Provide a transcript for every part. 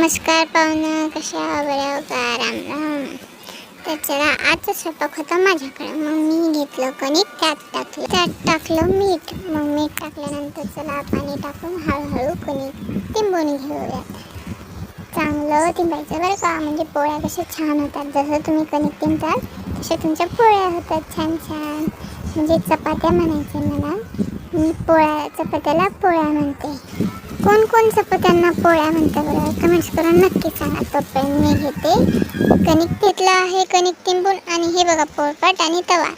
नमस्कार पाहुणं, कशा बऱ्या का? राम राम. तर चला, आजचा स्वयंपाक होता माझ्याकडे. मग मी घेतलं कणिक, त्यात टाकलं मीठ. मग मीठ टाकल्यानंतर चला पाणी टाकून हळूहळू कणिक तिंबून घेऊयात. चांगलं तिंबायचं बरं का, म्हणजे पोळ्या कशा छान होतात. जसं तुम्ही कणिक तिंबताल तशा तुमच्या पोळ्या होतात छान छान. म्हणजे चपात्या म्हणायचे मला, मी चपात्याला पोळ्या म्हणते. कोण कोण चपात्यांना पोळ्या म्हणतं बरं, कमेंट्स करून नक्की सांगा. तोपर्यंत मी घेते कणिक घेतलं आहे, कणिक तिंबून. आणि हे बघा पोळपाट आणि तवा.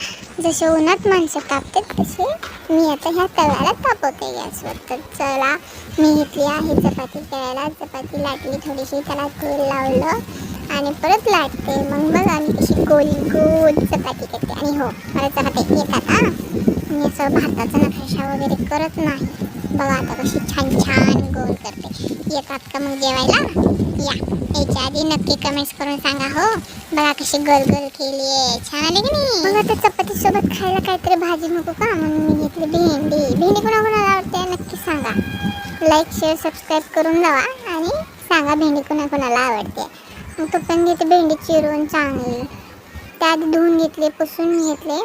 जसे उन्हात माणसं तापतात तसे मी आता ह्या तव्याला तापवते गॅसवर. तर चला, मी घेतली आहे चपाती करायला. चपाती लाटली थोडीशी, त्याला तेल लावलं आणि परत लाटते. मग बघा मी कशी गोल गोल चपाती करते. आणि हो, मला चपाती येतात हां, मी असं भाताचा नकाशा वगैरे करत नाही. बघा आता कशी छान छान गोल करते. येतात का मग जेवायला? या, याच्या आधी नक्की कमेंट्स करून सांगा. हो बघा कशी गोल गोल केली आहे, छान आली की नाही? मग आता चपाती सोबत खायला काहीतरी भाजी नको का, म्हणून मी घेतली भेंडी कोणाकोणाला आवडते नक्की सांगा. लाईक शेअर सबस्क्राईब करून जावा आणि सांगा भेंडी कोणाकोणाला आवडते. मग तो पण घेते भेंडी चिरून चांगली, त्यात धुवून घेतले, पुसून घेतले.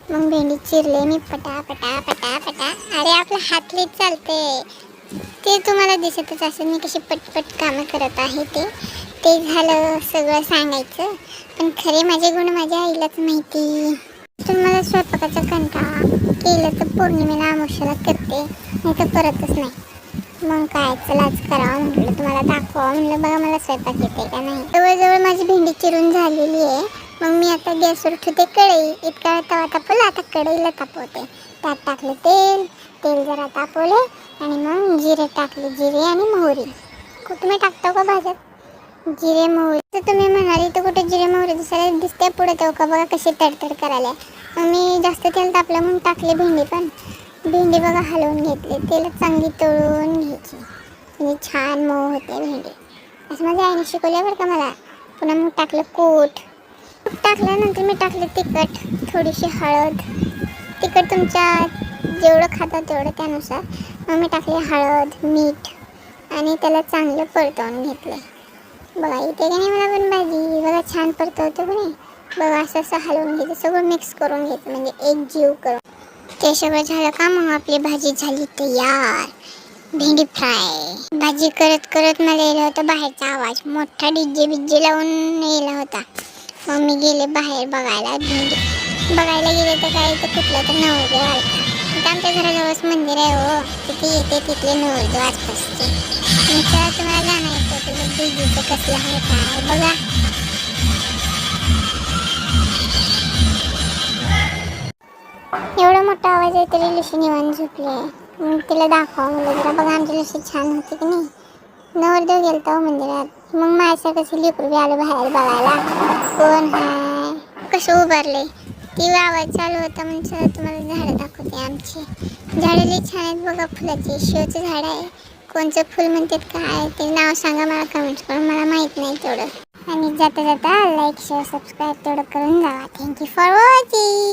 मग भेंडी चिरले मी पटा पटा पटा पटा. अरे आपलं हात लई चालते, ते तुम्हाला दिसतच असेल मी कशी पटपट कामं करत आहे. ते झालं सगळं सांगायचं. पण खरे माझे गुण माझ्या आईलाच माहिती. तुम्हाला स्वयंपाकाचा कंटाळा केलं तर पौर्णिमेला अमावस्येला करते, नाही तर करतच नाही. मग काय, चलाच करावं म्हटलं, तुम्हाला दाखवावं म्हटलं. बघा मला स्वयंपाक येते का नाही. जवळजवळ माझी भेंडी चिरून झालेली आहे. मग मी आता गॅसवर ठेवते कढई. इतका तवा तापवला, आता कढईला तापवते. त्यात टाकलं तेल जरा तापवले आणि मग जिरे टाकले, जिरे आणि मोहरी. तुम्ही टाकता का भाज्यात जिरे मोहरी? तर तुम्ही म्हणाली तर कुठे जिरे मोहरी दिसायला दिसते पुढे तेव्हा का? बघा कशी तडतड करायला. मग मी जास्त तेल तापलं म्हणून टाकले भेंडी. पण भेंडी बघा हलवून घेतली, तेलात चांगली तळून घ्यायची म्हणजे छान मऊ होते भेंडी. असं माझ्या आईने शिकवलं बरं का मला. पुन्हा मग टाकलं कूट टाकल्यानंतर मी टाकले तिखट, थोडीशी हळद. तिखट तुमच्या जेवढं खाता तेवढं त्यानुसार. मग मी टाकले हळद मीठ आणि त्याला चांगलं परतवून घेतलं. बघा इथे का नाही मला पण भाजी बघा छान परतवतो की नाही. बघा असं हलवून घ्यायचं, सगळं मिक्स करून घ्यायचं म्हणजे एक जीव करून. ते सगळं झालं का मग आपली भाजी झाली तयार, भेंडी फ्राय. भाजी करत करत मला येला होता बाहेरचा आवाज, मोठा डीजे लावून येला होता. मग मी गेले बाहेर बघायला. भेंडी बघायला गेले तर काय तर कुठला तर नवरदेव आला. आमच्या घराजवळच मंदिर आहे हो, तिथे येते तिथले नवरदेव आसपासचे. चला तुम्हाला जाणं येतं तुझं डीजेचं कसलं आहे काय बघा. एवढा मोठा आवाज आहे तरी लशी निवांत झोपली आहे. मग तिला दाखवा म्हणजे जरा बघा आमची लशी छान होती की नाही. नवरदेव गेलता हो मंदिरात. मग माझ्यासारखं कसं लेकरू बी आलं बाहेर बघायला कोण आहे कसं उभारले. ती आवाज चालू होता म्हणजे तुम्हाला झाडं दाखवते. आमची झाडं लई छान आहेत बघा, फुलाची शिवचं झाड आहे. कोणचं फुल म्हणतात काय ते नाव सांगा मला कमेंट्स करून, मला माहीत नाही तेवढं. आणि जाता जाता लाईक शेअर सबस्क्राईब तेवढं करून जावा. Thank you for watching.